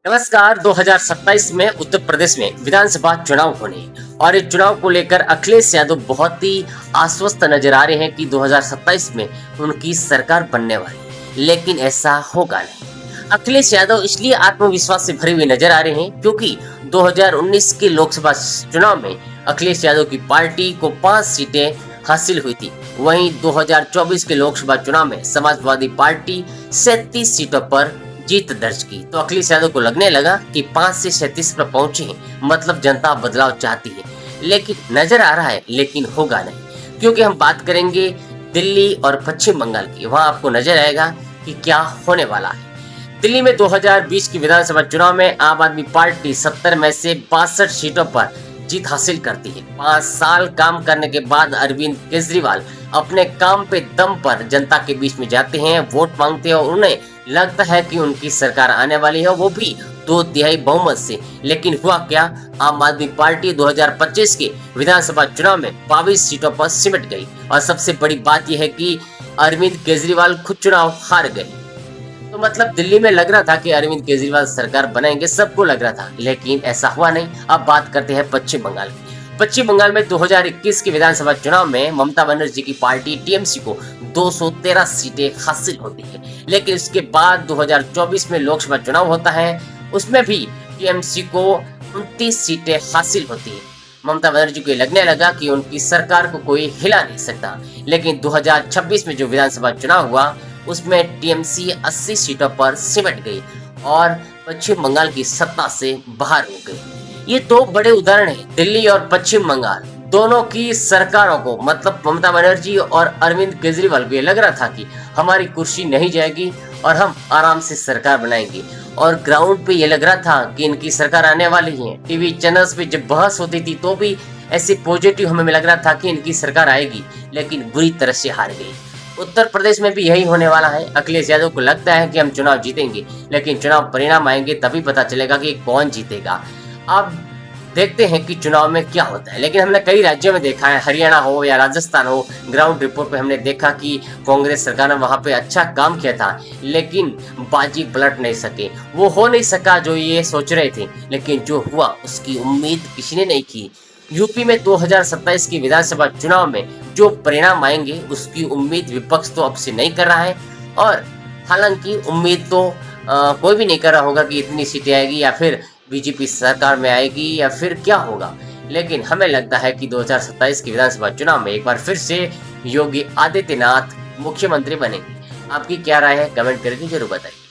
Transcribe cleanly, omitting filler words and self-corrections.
नमस्कार। 2027 में उत्तर प्रदेश में विधानसभा चुनाव होने और इस चुनाव को लेकर अखिलेश यादव बहुत ही आश्वस्त नजर आ रहे हैं कि 2027 में उनकी सरकार बनने वाली है, लेकिन ऐसा होगा नहीं। अखिलेश यादव इसलिए आत्मविश्वास से भरे हुए नजर आ रहे हैं क्योंकि 2019 के लोकसभा चुनाव में अखिलेश यादव की पार्टी को 5 सीटें हासिल हुई थी। वहीं 2024 के लोकसभा चुनाव में समाजवादी पार्टी 37 सीटों पर जीत दर्ज की। तो अखिलेश यादव को लगने लगा कि 5 से 37 पर पहुंचे हैं, मतलब जनता बदलाव चाहती है, लेकिन नजर आ रहा है लेकिन होगा नहीं। क्योंकि हम बात करेंगे दिल्ली और पश्चिम बंगाल की, वहां आपको नजर आएगा कि क्या होने वाला है। दिल्ली में 2020 की विधानसभा चुनाव में आम आदमी पार्टी 70 में से 62 सीटों पर जीत हासिल करती है। 5 साल काम करने के बाद अरविंद केजरीवाल अपने काम पे दम पर जनता के बीच में जाते हैं, वोट मांगते हैं और उन्हें लगता है कि उनकी सरकार आने वाली है, वो भी 2/3 बहुमत से। लेकिन हुआ क्या, आम आदमी पार्टी 2025 के विधानसभा चुनाव में 22 सीटों पर सिमट गई और सबसे बड़ी बात यह है कि अरविंद केजरीवाल खुद चुनाव हार गए। तो मतलब दिल्ली में लग रहा था कि अरविंद केजरीवाल सरकार बनाएंगे, सबको लग रहा था, लेकिन ऐसा हुआ नहीं। अब बात करते हैं पश्चिम बंगाल की। पश्चिम बंगाल में 2021 के विधानसभा चुनाव में ममता बनर्जी की पार्टी टीएमसी को 213 सीटें हासिल होती है, लेकिन इसके बाद 2024 में लोकसभा चुनाव होता है, उसमें भी टीएमसी को 29 सीटें हासिल होती है। ममता बनर्जी को लगने लगा कि उनकी सरकार को कोई हिला नहीं सकता, लेकिन 2026 में जो विधानसभा चुनाव हुआ उसमें टीएमसी 80 सीटों पर सिमट गई और पश्चिम बंगाल की सत्ता से बाहर हो गई। ये 2 बड़े उदाहरण हैं, दिल्ली और पश्चिम बंगाल दोनों की सरकारों को, मतलब ममता बनर्जी और अरविंद केजरीवाल को ये लग रहा था कि हमारी कुर्सी नहीं जाएगी और हम आराम से सरकार बनाएंगे। और ग्राउंड पे ये लग रहा था कि इनकी सरकार आने वाली है। टीवी चैनल्स पे जब बहस होती थी तो भी ऐसे पॉजिटिव हमें लग रहा था कि इनकी सरकार आएगी, लेकिन बुरी तरह से हार गई। उत्तर प्रदेश में भी यही होने वाला है। अखिलेश यादव को लगता है कि हम चुनाव जीतेंगे, लेकिन चुनाव परिणाम आएंगे तभी पता चलेगा कि कौन जीतेगा। अब देखते हैं कि चुनाव में क्या होता है। लेकिन हमने कई राज्यों में देखा है, हरियाणा हो या राजस्थान हो, ग्राउंड रिपोर्ट पे हमने देखा कि कांग्रेस सरकार ने वहां पे अच्छा काम किया था, लेकिन बाजी पलट नहीं सके। वो हो नहीं सका जो ये सोच रहे थे, लेकिन जो हुआ उसकी उम्मीद किसी ने नहीं की। यूपी में 2027 की विधानसभा चुनाव में जो परिणाम आएंगे उसकी उम्मीद विपक्ष तो अब से नहीं कर रहा है, और हालांकि उम्मीद तो कोई भी नहीं कर रहा होगा कि इतनी सीटें आएगी या फिर बीजेपी सरकार में आएगी या फिर क्या होगा। लेकिन हमें लगता है कि 2027 की विधानसभा चुनाव में एक बार फिर से योगी आदित्यनाथ मुख्यमंत्री बनेंगे। आपकी क्या राय है, कमेंट करके जरूर बताइए।